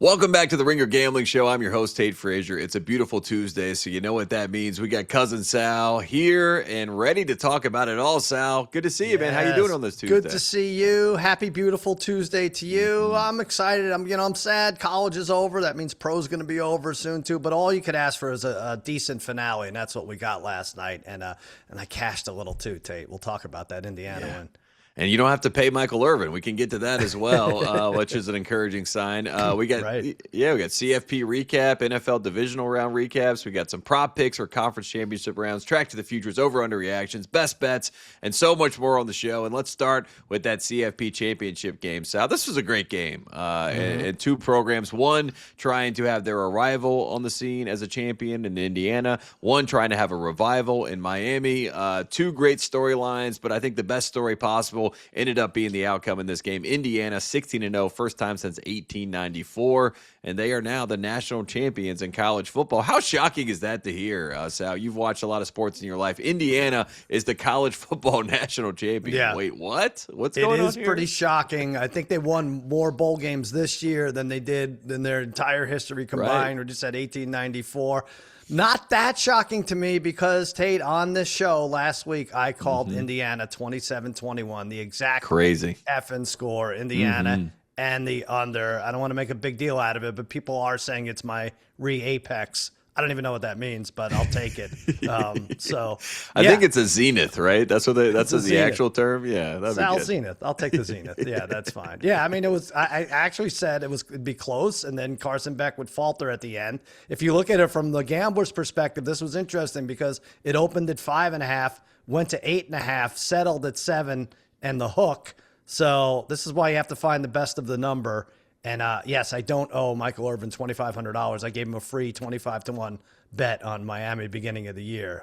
Welcome back to the Ringer Gambling Show. I'm your host, Tate Frazier. It's a beautiful Tuesday, so you know what that means. We got Cousin Sal here and ready to talk about it all, Sal. Good to see you, man. How you doing on this Tuesday? Good to see you. Happy, beautiful Tuesday to you. I'm excited. I'm sad. College is over. That means pro's going to be over soon, too. But all you could ask for is a decent finale, and that's what we got last night. And I cashed a little, too, Tate. We'll talk about that Indiana win. And you don't have to pay Michael Irvin. We can get to that as well, which is an encouraging sign. We got CFP recap, NFL divisional round recaps. We got some prop picks for conference championship rounds, track to the futures, over-under-reactions, best bets, and so much more on the show. And let's start with that CFP championship game. Sal, this was a great game. And two programs, one trying to have their arrival on the scene as a champion in Indiana, one trying to have a revival in Miami. Two great storylines, but I think the best story possible ended up being the outcome in this game. Indiana 16-0, first time since 1894, and they are now the national champions in college football. How shocking is that to hear, Sal? You've watched a lot of sports in your life. Indiana is the college football national champion. Yeah. Wait, what? What's going on here? It is pretty shocking. I think they won more bowl games this year than they did in their entire history combined, or just at 1894. Not that shocking to me because, Tate, on this show last week, I called Indiana 27-21, the exact crazy effing score, Indiana and the under. I don't want to make a big deal out of it, but people are saying it's my re-apex. I don't even know what that means, but I'll take it. I think it's a zenith, right? That's what that's the actual term. Yeah, that'd Sal be good. Zenith. I'll take the zenith. Yeah, that's fine. Yeah, I mean, it was. I actually said it'd be close, and then Carson Beck would falter at the end. If you look at it from the gambler's perspective, this was interesting because it opened at 5.5, went to 8.5, settled at 7, and the hook. So this is why you have to find the best of the number. And yes, I don't owe Michael Irvin $2,500. I gave him a free 25-1 bet on Miami beginning of the year.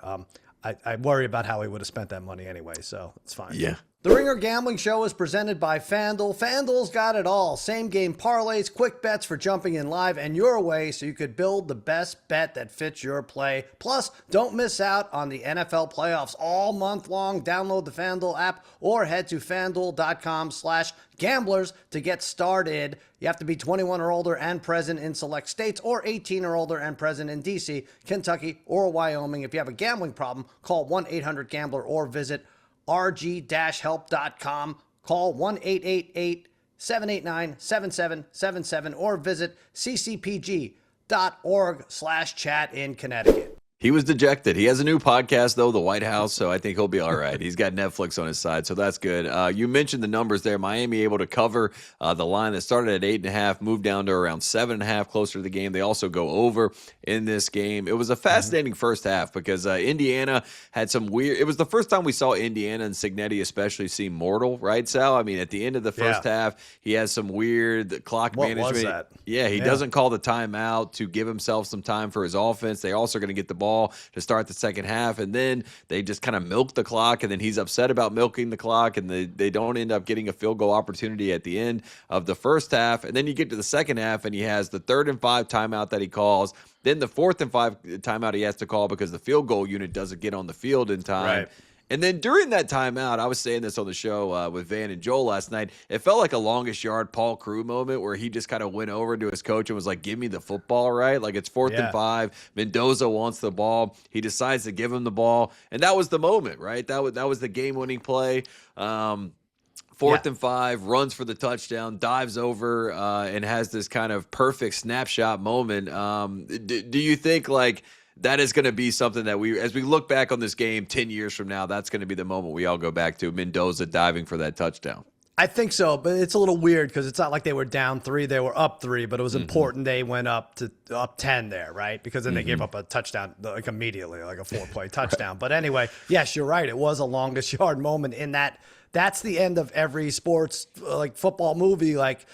I worry about how he would have spent that money anyway, so it's fine. Yeah. The Ringer Gambling Show is presented by FanDuel. FanDuel's got it all. Same game parlays, quick bets for jumping in live and your way so you could build the best bet that fits your play. Plus, don't miss out on the NFL playoffs all month long. Download the FanDuel app or head to FanDuel.com/gamblers to get started. You have to be 21 or older and present in select states or 18 or older and present in D.C., Kentucky, or Wyoming. If you have a gambling problem, call 1-800-GAMBLER or visit rg-help.com. Call 1-888-789-7777 or visit ccpg.org/chat in Connecticut. He was dejected. He has a new podcast, though, The White House, so I think he'll be all right. He's got Netflix on his side, so that's good. You mentioned the numbers there. Miami able to cover the line that started at 8.5, moved down to around 7.5 closer to the game. They also go over in this game. It was a fascinating first half because Indiana had some weird – it was the first time we saw Indiana and Cignetti especially seem mortal, right, Sal? I mean, at the end of the first half, he has some weird clock management. What was that? Yeah, he doesn't call the timeout to give himself some time for his offense. They're also going to get the ball to start the second half, and then they just kind of milk the clock, and then he's upset about milking the clock, and they don't end up getting a field goal opportunity at the end of the first half. And then you get to the second half, and he has the 3rd and 5 timeout that he calls, then the 4th and 5 timeout he has to call because the field goal unit doesn't get on the field in time. Right. And then during that timeout, I was saying this on the show with Van and Joel last night, it felt like a longest yard Paul Crewe moment where he just kind of went over to his coach and was like, give me the football, right? Like it's 4th and 5. Mendoza wants the ball. He decides to give him the ball. And that was the moment, right? That was the game-winning play. 4th and 5, runs for the touchdown, dives over, and has this kind of perfect snapshot moment. Do you think, like, that is going to be something that as we look back on this game 10 years from now, that's going to be the moment we all go back to, Mendoza diving for that touchdown? I think so, but it's a little weird because it's not like they were down 3, they were up 3, but it was important they went up 10 there, right? Because then they gave up a touchdown like immediately, like a 4-play touchdown. But anyway, yes, you're right. It was a longest yard moment in that. That's the end of every sports, like football movie, like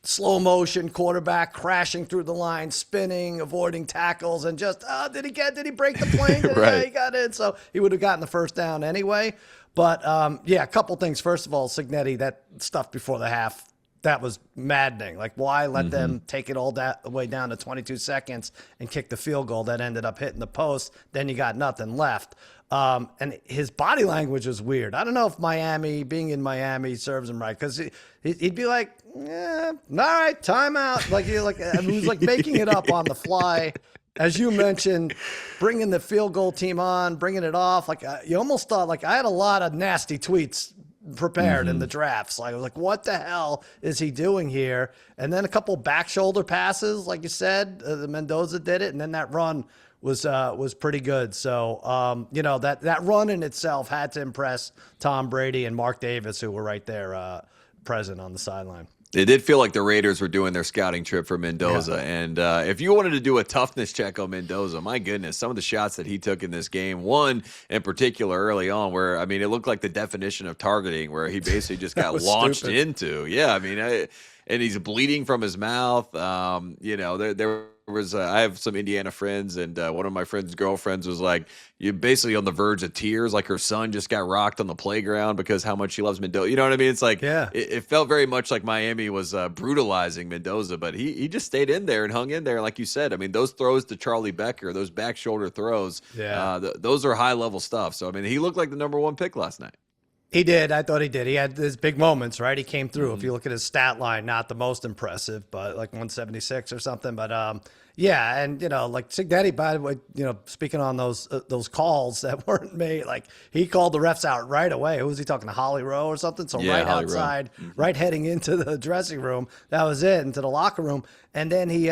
slow motion quarterback crashing through the line, spinning, avoiding tackles, and just, did he break the plane? Right. Yeah, he got in. So he would have gotten the first down anyway. But, a couple things. First of all, Cignetti, that stuff before the half, that was maddening. Like, why let them take it all the way down to 22 seconds and kick the field goal that ended up hitting the post? Then you got nothing left. And his body language was weird. I don't know if being in Miami serves him right, because he'd be like, yeah, all right, timeout. Like, he was like making it up on the fly. As you mentioned, bringing the field goal team on, bringing it off. Like, you almost thought, like, I had a lot of nasty tweets prepared in the drafts. Like, I was like, what the hell is he doing here? And then a couple back shoulder passes, like you said, Mendoza did it. And then that run was pretty good. So, that run in itself had to impress Tom Brady and Mark Davis, who were right there present on the sideline. It did feel like the Raiders were doing their scouting trip for Mendoza. Yeah. And if you wanted to do a toughness check on Mendoza, my goodness, some of the shots that he took in this game, one in particular early on where, I mean, it looked like the definition of targeting, where he basically just got launched into. Yeah, I mean, and he's bleeding from his mouth. There was I have some Indiana friends, and one of my friends' girlfriends was like, you basically on the verge of tears, like her son just got rocked on the playground because how much she loves Mendoza. You know what I mean? It's like, yeah, it felt very much like Miami was brutalizing Mendoza, but he just stayed in there and hung in there. Like you said, I mean, those throws to Charlie Becker, those back shoulder throws, those are high level stuff. So, I mean, he looked like the number 1 pick last night. He did. I thought he did. He had his big moments, right? He came through. If you look at his stat line, not the most impressive, but like 176 or something. But yeah, and like Cignetti, by the way, speaking on those calls that weren't made, like he called the refs out right away. Who was he talking to? Holly Rowe or something? So right Holly outside, right heading into the dressing room. That was it, into the locker room, and then he.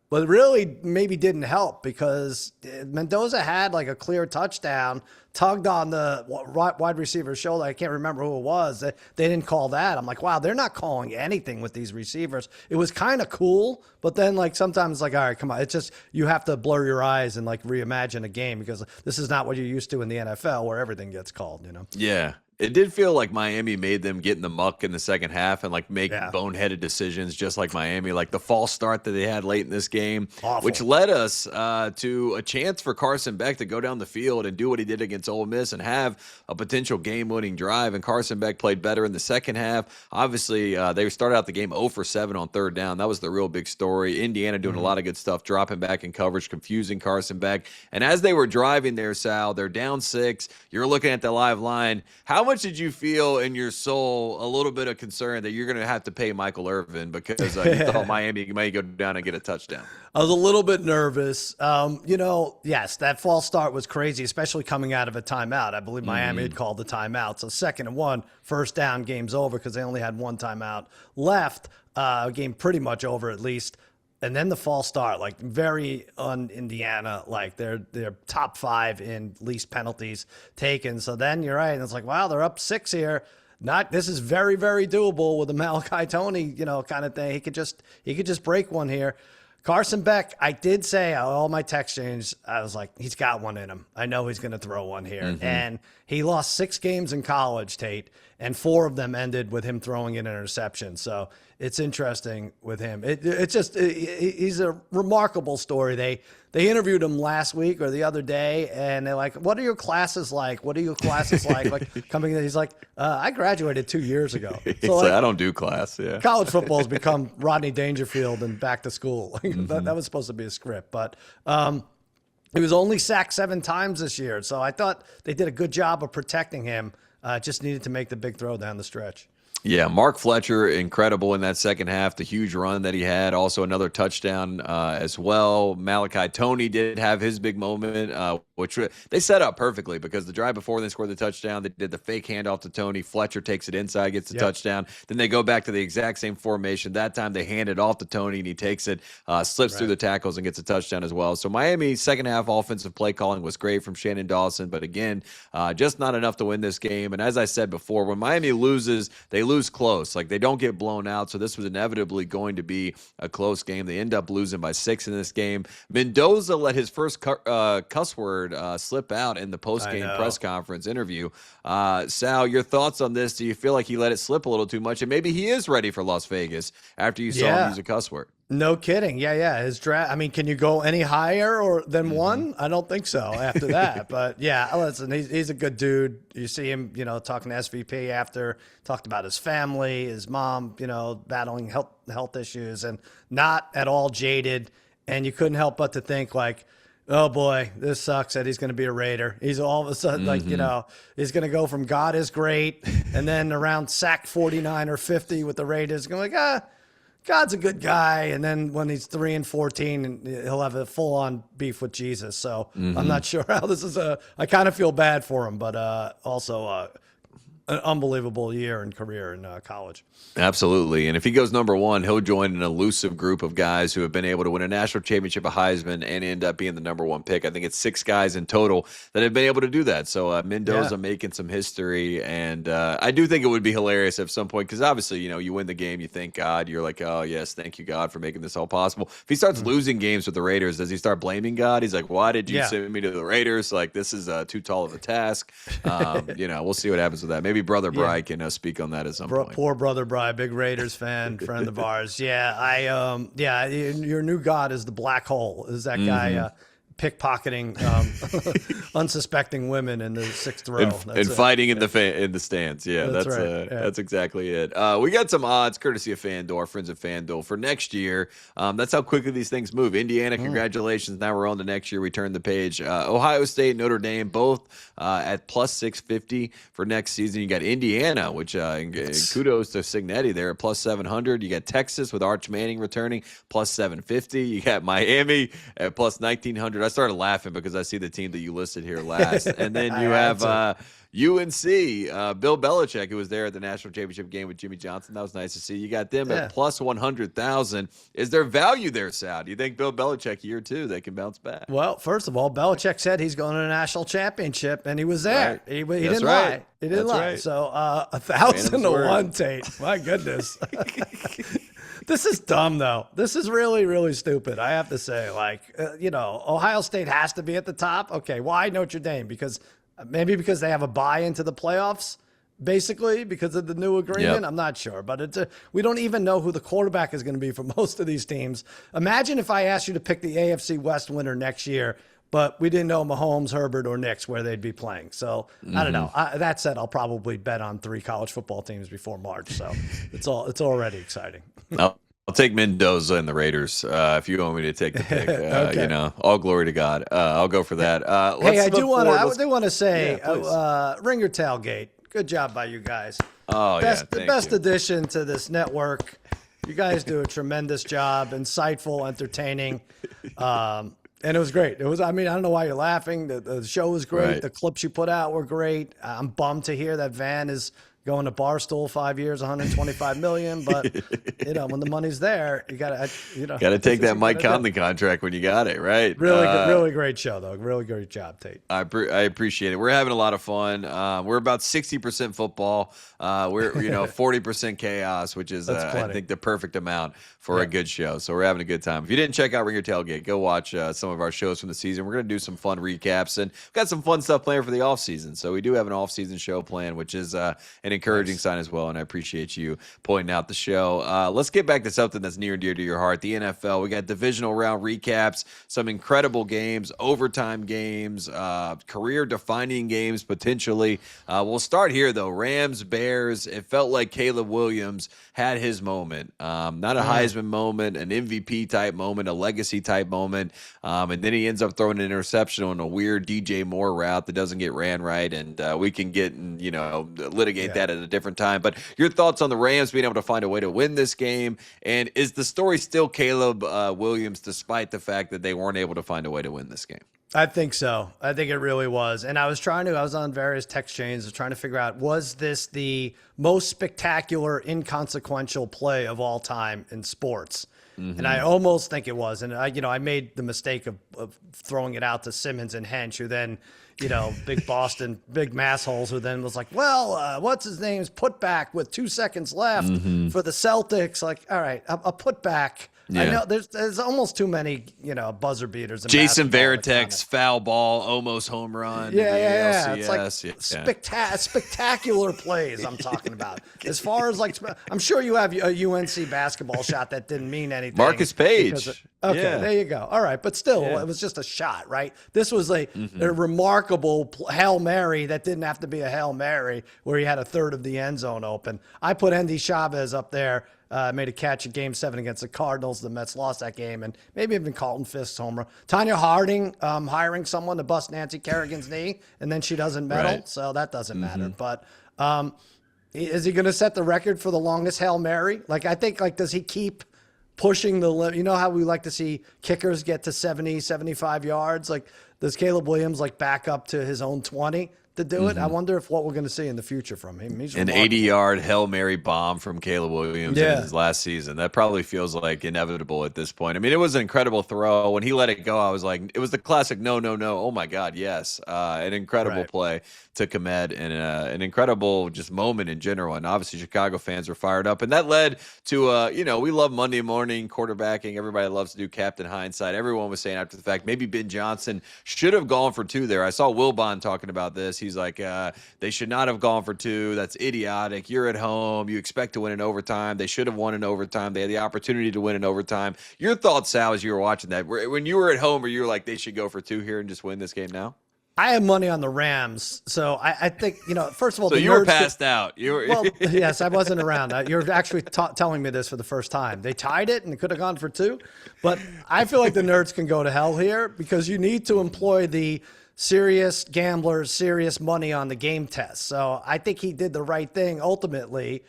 But it really maybe didn't help, because Mendoza had like a clear touchdown, tugged on the wide receiver's shoulder. I can't remember who it was. They didn't call that. I'm like, wow, they're not calling anything with these receivers. It was kind of cool, but then like sometimes like, all right, come on. It's just you have to blur your eyes and like reimagine a game, because this is not what you're used to in the NFL, where everything gets called, Yeah. It did feel like Miami made them get in the muck in the second half and like make boneheaded decisions, just like Miami, like the false start that they had late in this game, which led us to a chance for Carson Beck to go down the field and do what he did against Ole Miss and have a potential game-winning drive. And Carson Beck played better in the second half. Obviously, they started out the game 0 for 7 on third down. That was the real big story. Indiana doing a lot of good stuff, dropping back in coverage, confusing Carson Beck. And as they were driving there, Sal, they're down 6. You're looking at the live line. How much did you feel in your soul a little bit of concern that you're going to have to pay Michael Irvin because you thought Miami might go down and get a touchdown? I was a little bit nervous. Yes, that false start was crazy, especially coming out of a timeout. I believe Miami had called the timeout. So 2nd and 1, first down, game's over, because they only had one timeout left. Game pretty much over at least. And then the false start, like very un-Indiana, like they're top 5 in least penalties taken. So then you're right, and it's like, wow, they're up 6 here. This is very, very doable with a Malachi Tony, kind of thing. He could just break one here. Carson Beck, I did say all my text changes, I was like, he's got one in him. I know he's going to throw one here. And he lost 6 games in college, Tate, and 4 of them ended with him throwing an interception. So it's interesting with him. He's a remarkable story. They interviewed him last week or the other day, and they're like, what are your classes like? What are your classes like? Like coming in, he's like, I graduated 2 years ago. So like, I don't do class. Yeah. College football has become Rodney Dangerfield and back to school. That was supposed to be a script, but he was only sacked 7 times this year. So I thought they did a good job of protecting him. Just needed to make the big throw down the stretch. Yeah, Mark Fletcher, incredible in that second half, the huge run that he had. Also another touchdown as well. Malachi Tony did have his big moment, which they set up perfectly, because the drive before they scored the touchdown, they did the fake handoff to Tony. Fletcher takes it inside, gets the touchdown. Then they go back to the exact same formation. That time they hand it off to Tony, and he takes it, slips through the tackles, and gets a touchdown as well. So Miami's second half offensive play calling was great from Shannon Dawson, but again, just not enough to win this game. And as I said before, when Miami loses, they lose close. Like, they don't get blown out, so this was inevitably going to be a close game. They end up losing by 6 in this game. Mendoza let his first cuss word slip out in the post-game press conference interview. Sal, your thoughts on this? Do you feel like he let it slip a little too much, and maybe he is ready for Las Vegas after you saw him use a cuss word? No kidding. Yeah. His draft. I mean, can you go any higher or than one? I don't think so after that. But yeah, listen, he's a good dude. You see him, talking to SVP after, talked about his family, his mom, battling health issues, and not at all jaded. And you couldn't help but to think like, oh boy, this sucks that he's going to be a Raider. He's all of a sudden he's going to go from God is great, and then around sack 49 or 50 with the Raiders, going like, God's a good guy, and then when he's 3-14, and he'll have a full-on beef with Jesus. So I'm not sure how this is. I kind of feel bad for him, but also an unbelievable year and career in college. Absolutely. And if he goes number one, he'll join an elusive group of guys who have been able to win a national championship, a Heisman, and end up being the number one pick. I think it's 6 guys in total that have been able to do that. So Mendoza making some history. And I do think it would be hilarious at some point because obviously, you win the game, you thank God. You're like, oh, yes, thank you, God, for making this all possible. If he starts losing games with the Raiders, does he start blaming God? He's like, why did you send me to the Raiders? Like, this is too tall of a task. We'll see what happens with that. Maybe Brother Bry can speak on that at some point. Poor Brother Bry, big Raiders fan, friend of ours. Yeah, your new god is the black hole. Is that guy pickpocketing unsuspecting women in the 6th row and fighting in the stands. Yeah, that's right. That's exactly it. We got some odds courtesy of FanDuel, our friends at FanDuel, for next year. That's how quickly these things move. Indiana, congratulations. Now we're on to next year. We turn the page. Ohio State, Notre Dame, both at plus 650 for next season. You got Indiana, which kudos to Signetti there at plus 700. You got Texas with Arch Manning returning plus 750. You got Miami at plus 1900. I started laughing because I see the team that you listed here last. And then you have UNC, Bill Belichick, who was there at the national championship game with Jimmy Johnson. That was nice to see. You got them at plus 100,000. Is there value there, Sal? Do you think Bill Belichick year 2, they can bounce back? Well, first of all, Belichick said he's going to a national championship, and he was there. Right. He didn't lie. He didn't lie. Right. So 1,000 to 1, Tate. My goodness. This is dumb, though. This is really, really stupid. I have to say, Ohio State has to be at the top. Okay, why Notre Dame? Because they have a buy into the playoffs, basically, because of the new agreement. Yep. I'm not sure, but we don't even know who the quarterback is going to be for most of these teams. Imagine if I asked you to pick the AFC West winner next year, but we didn't know Mahomes, Herbert, or Knicks where they'd be playing. So I don't know. That said, I'll probably bet on 3 college football teams before March. So it's already exciting. I'll take Mendoza and the Raiders if you want me to take the pick. Okay. All glory to God. I'll go for that. Hey, I do want to say, Ringer Tailgate. Good job by you guys. Oh, the best addition to this network. You guys do a tremendous job, insightful, entertaining. And it was great. I don't know why you're laughing. The show was great. Right. The clips you put out were great. I'm bummed to hear that Van is going to Barstool 5 years, $125 million. But when the money's there, you gotta take that Mike Conley contract when you got it, right? Really great show though. Really great job, Tate. I appreciate it. We're having a lot of fun. We're about 60% football. We're 40% chaos, which is I think the perfect amount for a good show. So we're having a good time. If you didn't check out Ringer Tailgate, go watch some of our shows from the season. We're gonna do some fun recaps and we've got some fun stuff planned for the off season. So we do have an off season show planned, which is an encouraging sign as well, and I appreciate you pointing out the show. Let's get back to something that's near and dear to your heart, the NFL. We got divisional round recaps, some incredible games, overtime games, career-defining games potentially. We'll start here, though. Rams, Bears. It felt like Caleb Williams had his moment. Not a Heisman moment, an MVP-type moment, a legacy-type moment, and then he ends up throwing an interception on a weird DJ Moore route that doesn't get ran right, and we can get and litigate that at a different time. But your thoughts on the Rams being able to find a way to win this game, and is the story still Caleb Williams despite the fact that they weren't able to find a way to win this game? I think so. I think it really was. And I was on various text chains trying to figure out, was this the most spectacular, inconsequential play of all time in sports? Mm-hmm. And I almost think it was. And I made the mistake of throwing it out to Simmons and Hench, who then, big Boston, big massholes who then was like, well, what's his name's putback with 2 seconds left for the Celtics. Like, all right, a putback. Yeah. I know there's almost too many, buzzer beaters. In Jason Varitek's foul ball, almost home run. Yeah. It's like spectacular plays I'm talking about. As far as I'm sure you have a UNC basketball shot that didn't mean anything. Marcus Page. There you go. All right. But still, it was just a shot, right? This was a remarkable Hail Mary that didn't have to be a Hail Mary where he had a third of the end zone open. I put Andy Chavez up there. Made a catch at Game 7 against the Cardinals. The Mets lost that game, and maybe even Carlton Fisk's homer. Tanya Harding hiring someone to bust Nancy Kerrigan's knee, and then she doesn't medal, so that doesn't matter. But is he going to set the record for the longest Hail Mary? I think, does he keep pushing the limit? You know how we like to see kickers get to 70, 75 yards? Does Caleb Williams, back up to his own 20? To do it. I wonder if what we're going to see in the future from him. He's an 80-yard Hail Mary bomb from Caleb Williams in his last season. That probably feels like inevitable at this point. I mean, it was an incredible throw. When he let it go, I was like, it was the classic no. Oh, my God, yes. An incredible play to Komet and an incredible just moment in general. And obviously Chicago fans were fired up. And that led to, we love Monday morning quarterbacking. Everybody loves to do Captain Hindsight. Everyone was saying after the fact, maybe Ben Johnson should have gone for 2 there. I saw Wilbon talking about this. He's like, they should not have gone for 2. That's idiotic. You're at home. You expect to win in overtime. They should have won in overtime. They had the opportunity to win in overtime. Your thoughts, Sal, as you were watching that, when you were at home, or you were like, they should go for 2 here and just win this game now? I have money on the Rams, so I think, first of all, so you were passed out. You were well, yes, I wasn't around. You're actually telling me this for the first time. They tied it and it could have gone for 2, but I feel like the Nerds can go to hell here because you need to employ the serious gamblers, serious money on the game test. So I think he did the right thing ultimately.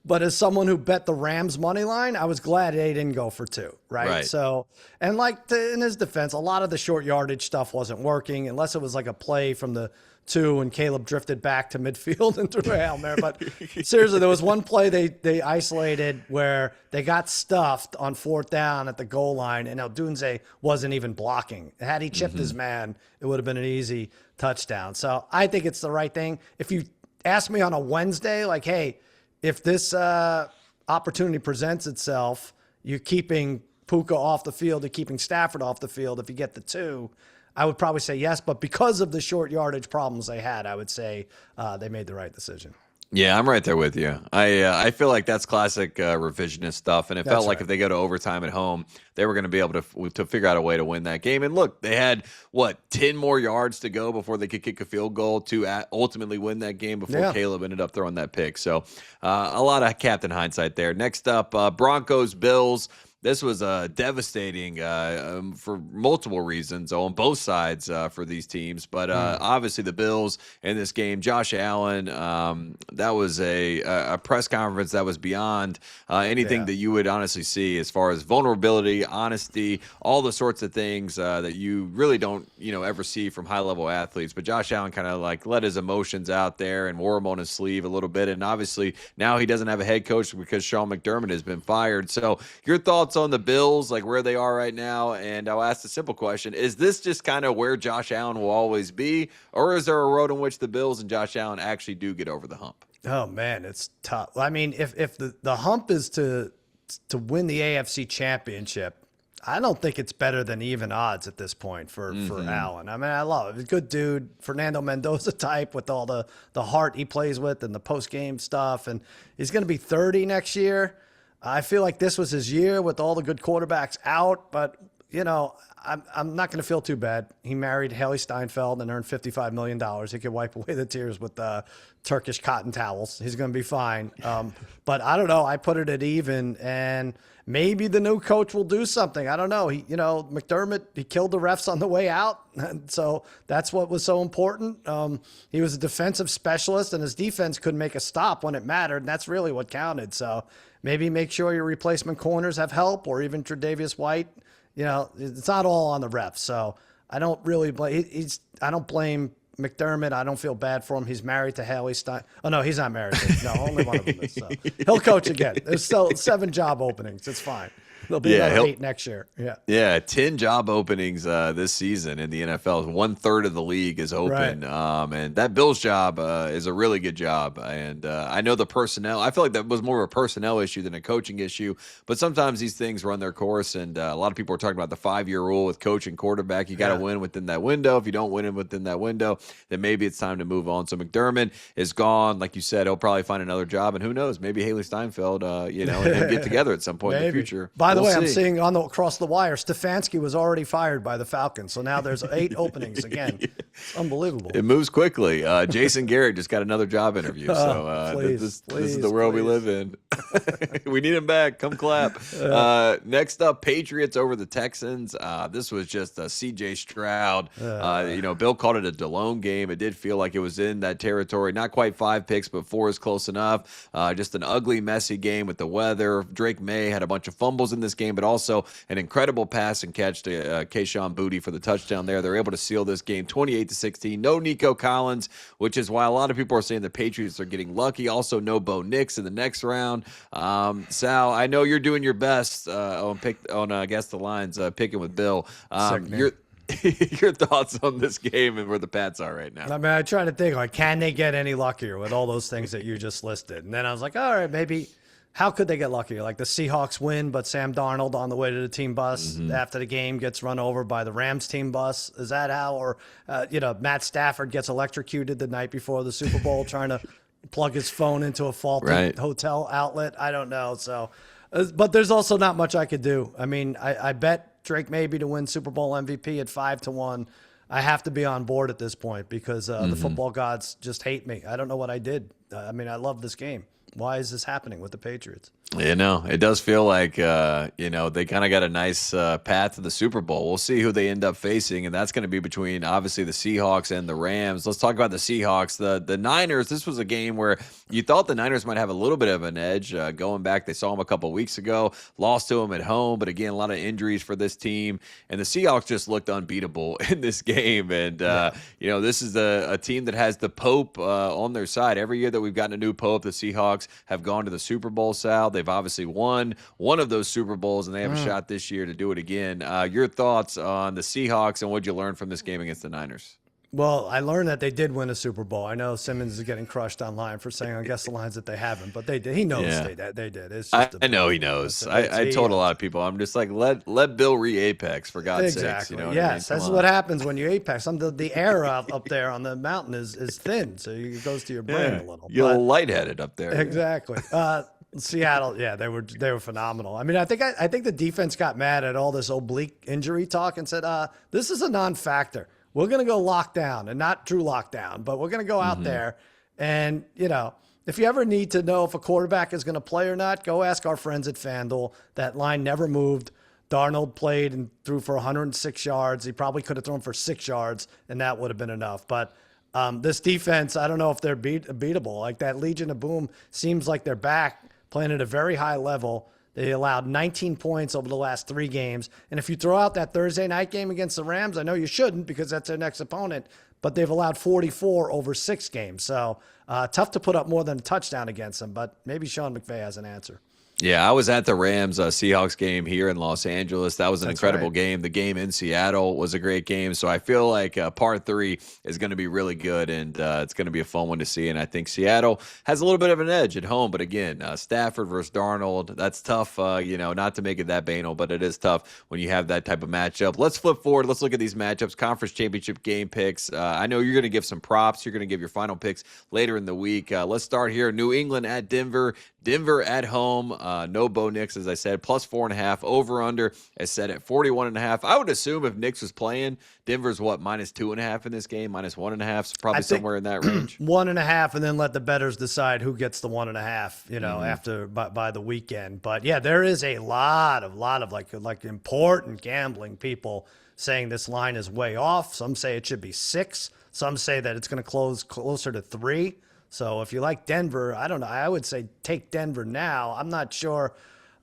But as someone who bet the Rams money line, I was glad they didn't go for 2, right? So, and in his defense, a lot of the short yardage stuff wasn't working unless it was a play from the 2 and Caleb drifted back to midfield and threw a Hail Mary. But seriously, there was one play they isolated where they got stuffed on 4th down at the goal line, and Odunze wasn't even blocking. Had he chipped his man, it would have been an easy touchdown. So I think it's the right thing. If you ask me on a Wednesday, hey, if this opportunity presents itself, you're keeping Puka off the field, you're keeping Stafford off the field. If you get the 2, I would probably say yes. But because of the short yardage problems they had, I would say they made the right decision. Yeah, I'm right there with you. I feel like that's classic revisionist stuff, and it felt like if they go to overtime at home, they were going to be able to figure out a way to win that game. And look, they had 10 more yards to go before they could kick a field goal to ultimately win that game before Caleb ended up throwing that pick. So a lot of Captain Hindsight there. Next up, Broncos Bills. This was devastating for multiple reasons on both sides for these teams. But obviously the Bills in this game, Josh Allen, that was a press conference that was beyond anything that you would honestly see as far as vulnerability, honesty, all the sorts of things that you really don't, ever see from high-level athletes. But Josh Allen kind of let his emotions out there and wore them on his sleeve a little bit. And obviously now he doesn't have a head coach because Sean McDermott has been fired. So your thoughts on the Bills, where they are right now? And I'll ask the simple question: is this just kind of where Josh Allen will always be, or is there a road in which the Bills and Josh Allen actually do get over the hump? Oh man, it's tough. I mean, if the hump is to win the AFC Championship, I don't think it's better than even odds at this point for Allen. I mean, I love it. He's a good dude, Fernando Mendoza type with all the heart he plays with and the post-game stuff. And he's going to be 30 next year. I feel like this was his year with all the good quarterbacks out, but I'm not going to feel too bad. He married Haley Steinfeld and earned $55 million. He could wipe away the tears with Turkish cotton towels. He's going to be fine. But I don't know. I put it at even, and maybe the new coach will do something. I don't know. McDermott, he killed the refs on the way out. And so that's what was so important. He was a defensive specialist, and his defense couldn't make a stop when it mattered. And that's really what counted. So maybe make sure your replacement corners have help, or even Tre'Davious White. It's not all on the refs. So I don't really blame. I don't blame McDermott. I don't feel bad for him. He's married to Haley Stein. Oh no, he's not married. No, only one of them is. So he'll coach again. There's still 7 job openings. It's fine. There'll be another 8 next year. Yeah, 10 job openings this season in the NFL. 1/3 of the league is open, and that Bills job is a really good job. And I know the personnel. I feel like that was more of a personnel issue than a coaching issue. But sometimes these things run their course, and a lot of people are talking about the 5-year rule with coach and quarterback. You got to win within that window. If you don't win within that window, then maybe it's time to move on. So McDermott is gone, like you said. He'll probably find another job, and who knows? Maybe Haley Steinfeld, and him get together at some point in the future. By the way, I'm seeing across the wire, Stefanski was already fired by the Falcons, so now there's 8 openings again. It's unbelievable. It moves quickly. Jason Garrett just got another job interview, so this is the world we live in. We need him back. Come clap. Next up, Patriots over the Texans. This was just a C.J. Stroud. Bill called it a DeLone game. It did feel like it was in that territory. Not quite 5 picks, but 4 is close enough. Just an ugly, messy game with the weather. Drake May had a bunch of fumbles in this game, but also an incredible pass and catch to Kayshon Boutte for the touchdown there. They're able to seal this game 28-16. No Nico Collins, which is why a lot of people are saying the Patriots are getting lucky. Also, no Bo Nix in the next round. Sal, I know you're doing your best on Guess the Lines, picking with Bill. Your thoughts on this game and where the Pats are right now? I mean, I try to think, like, can they get any luckier with all those things that you just listed? And then I was like, all right, maybe. How could they get luckier? Like the Seahawks win, but Sam Darnold on the way to the team bus after the game gets run over by the Rams team bus. Is that how? Or, Matt Stafford gets electrocuted the night before the Super Bowl trying to plug his phone into a faulty hotel outlet. I don't know. So, but there's also not much I could do. I mean, I bet Drake maybe to win Super Bowl MVP at 5-1. I have to be on board at this point because the football gods just hate me. I don't know what I did. I mean, I love this game. Why is this happening with the Patriots? It does feel like, they kind of got a nice path to the Super Bowl. We'll see who they end up facing, and that's going to be between, obviously, the Seahawks and the Rams. Let's talk about the Seahawks. The Niners, this was a game where you thought the Niners might have a little bit of an edge. Going back, they saw them a couple weeks ago, lost to them at home, but again, a lot of injuries for this team. And the Seahawks just looked unbeatable in this game. And, this is a team that has the Pope on their side. Every year that we've gotten a new Pope, the Seahawks have gone to the Super Bowl, Sal. They've obviously won one of those Super Bowls, and they have a shot this year to do it again. Your thoughts on the Seahawks and what you learned from this game against the Niners? Well, I learned that they did win a Super Bowl. I know Simmons is getting crushed online for saying, I guess the lines that they haven't, but they did. He knows they did. It's just I know he knows. I told a lot of people, I'm just like, let Bill re-apex, for God's sakes. You know what I mean? That's what happens when you apex. The air up there on the mountain is thin, so it goes to your brain a little. You're lightheaded up there. Exactly. Seattle, they were phenomenal. I mean, I think the defense got mad at all this oblique injury talk and said, this is a non-factor. We're going to go lockdown, and not true lockdown, but we're going to go out there. And, if you ever need to know if a quarterback is going to play or not, go ask our friends at FanDuel. That line never moved. Darnold played and threw for 106 yards. He probably could have thrown for 6 yards, and that would have been enough. But this defense, I don't know if they're beatable. Like that Legion of Boom seems like they're back playing at a very high level. They allowed 19 points over the last 3 games. And if you throw out that Thursday night game against the Rams, I know you shouldn't because that's their next opponent, but they've allowed 44 over 6 games. So tough to put up more than a touchdown against them, but maybe Sean McVay has an answer. Yeah, I was at the Rams Seahawks game here in Los Angeles. That was an incredible game. The game in Seattle was a great game. So I feel like part 3 is going to be really good, and it's going to be a fun one to see. And I think Seattle has a little bit of an edge at home. But again, Stafford versus Darnold, that's tough, not to make it that banal, but it is tough when you have that type of matchup. Let's flip forward. Let's look at these matchups. Conference championship game picks. I know you're going to give some props. You're going to give your final picks later in the week. Let's start here. New England at Denver. Denver at home. No Bo Nix, as I said, plus 4.5. Over-under is set at 41.5. I would assume if Nix was playing, Denver's minus 2.5 in this game, minus 1.5, so probably somewhere in that range. 1.5, and then let the bettors decide who gets the 1.5. After by the weekend. But yeah, there is a lot of like important gambling people saying this line is way off. Some say it should be 6. Some say that it's going to close closer to 3. So if you like Denver, I don't know. I would say take Denver now. I'm not sure.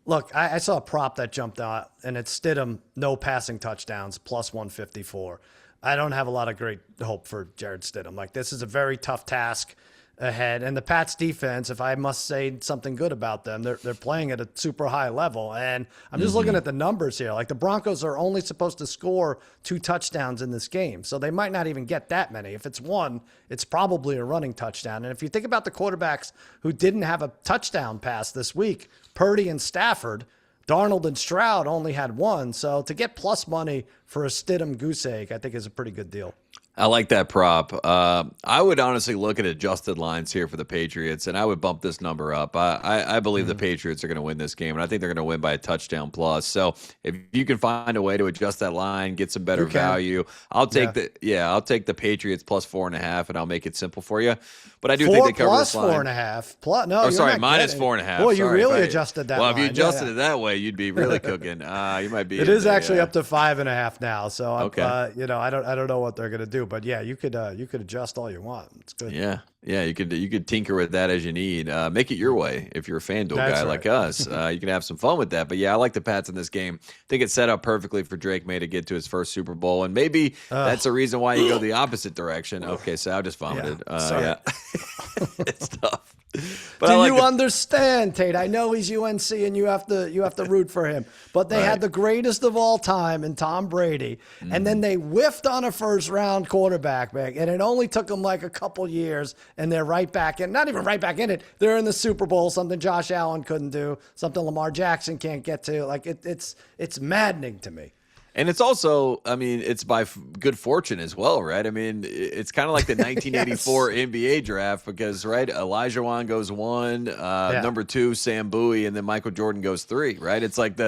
Look, I saw a prop that jumped out, and it's Stidham, no passing touchdowns, plus 154. I don't have a lot of great hope for Jared Stidham. Like, this is a very tough task. ahead. And the Pats defense, if I must say something good about them, they're playing at a super high level. And I'm just looking at the numbers here. Like the Broncos are only supposed to score 2 touchdowns in this game. So they might not even get that many. If it's one, it's probably a running touchdown. And if you think about the quarterbacks who didn't have a touchdown pass this week, Purdy and Stafford, Darnold and Stroud only had one. So to get plus money for a Stidham goose egg, I think is a pretty good deal. I like that prop. I would honestly look at adjusted lines here for the Patriots, and I would bump this number up. I believe the Patriots are going to win this game, and I think they're going to win by a touchdown plus. So if you can find a way to adjust that line, get some better value, I'll take I'll take the Patriots plus 4.5, and I'll make it simple for you. But I do think they cover this line. 4.5 plus. No, sorry, minus 4.5. Boy, you really adjusted that. Well, line. If you adjusted it that way, you'd be really cooking. You might be. It is actually up to 5.5 now. So I don't know what they're going to do, but yeah, you could adjust all you want. It's good. Yeah, you could tinker with that as you need. Make it your way if you're a FanDuel guy like us. You can have some fun with that. But yeah, I like the Pats in this game. I think it's set up perfectly for Drake May to get to his first Super Bowl, and maybe that's the reason why you go the opposite direction. Okay, so I just vomited. Sorry. It's tough. But Do you understand, Tate? I know he's UNC and you have to root for him. But they had the greatest of all time in Tom Brady. And then they whiffed on a first-round quarterback, man. And it only took them like a couple years, and they're right back in. Not even right back in it. They're in the Super Bowl, something Josh Allen couldn't do, something Lamar Jackson can't get to. Like it's maddening to me. And it's also, I mean, it's by good fortune as well, right? I mean, it's kind of like the 1984 NBA draft because, right, Elijah Wan goes 1, number 2, Sam Bowie, and then Michael Jordan goes 3, right? It's like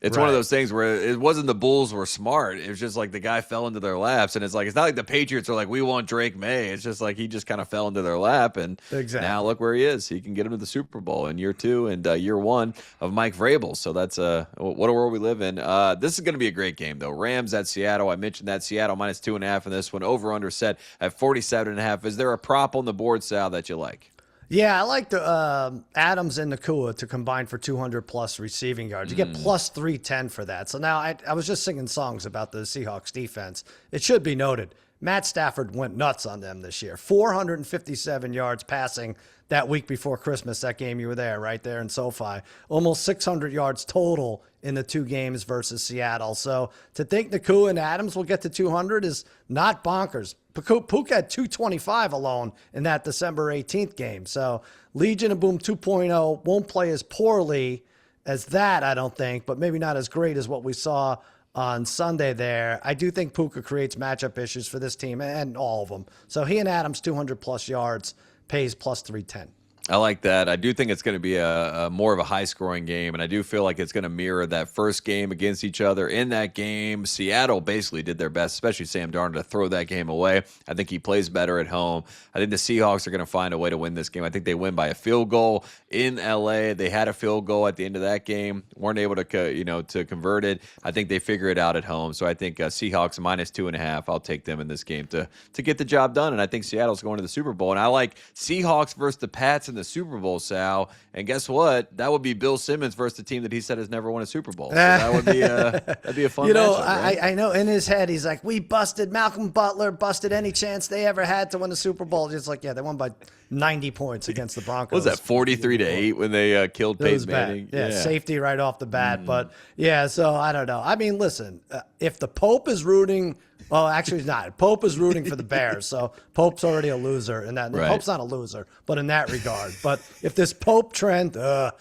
it's one of those things where it wasn't the Bulls were smart. It was just like the guy fell into their laps. And it's like, it's not like the Patriots are like, we want Drake May. It's just like he just kind of fell into their lap. And now look where he is. He can get him to the Super Bowl in year 2 and year 1 of Mike Vrabel. So that's what a world we live in. This is going to be a great game, though. Rams at Seattle. I mentioned that Seattle minus 2.5 in this one. Over-under set at 47.5. Is there a prop on the board, Sal, that you like? Yeah, I like the Adams and Nakua to combine for 200-plus receiving yards. You get plus 310 for that. So now I was just singing songs about the Seahawks defense. It should be noted, Matt Stafford went nuts on them this year. 457 yards passing that week before Christmas, that game you were there, right there in SoFi. Almost 600 yards total in the 2 games versus Seattle. So to think Nakua and Adams will get to 200 is not bonkers. Pook had 225 alone in that December 18th game. So Legion of Boom 2.0 won't play as poorly as that, I don't think, but maybe not as great as what we saw on Sunday there. I do think Puka creates matchup issues for this team and all of them. So he and Adams 200-plus yards pays plus 310. I like that. I do think it's going to be a more of a high-scoring game, and I do feel like it's going to mirror that first game against each other. In that game, Seattle basically did their best, especially Sam Darnold, to throw that game away. I think he plays better at home. I think the Seahawks are going to find a way to win this game. I think they win by a field goal in L.A. They had a field goal at the end of that game, weren't able to to convert it. I think they figure it out at home. So I think Seahawks minus 2.5. I'll take them in this game to get the job done, and I think Seattle's going to the Super Bowl. And I like Seahawks versus the Pats in the Super Bowl, Sal. And guess what? That would be Bill Simmons versus the team that he said has never won a Super Bowl. So that would be that'd be a fun matchup, right? I know in his head he's like, we busted Malcolm Butler, busted any chance they ever had to win the Super Bowl. Just like, yeah, they won by 90 points against the Broncos. What was that, 43-8 when they killed Peyton Manning? Yeah, safety right off the bat. But yeah, so I don't know. I mean, listen, if the Pope is rooting. Well, actually, he's not. Pope is rooting for the Bears, so Pope's already a loser. And that Pope's not a loser, but in that regard. But if this Pope trend is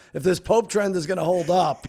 going to hold up,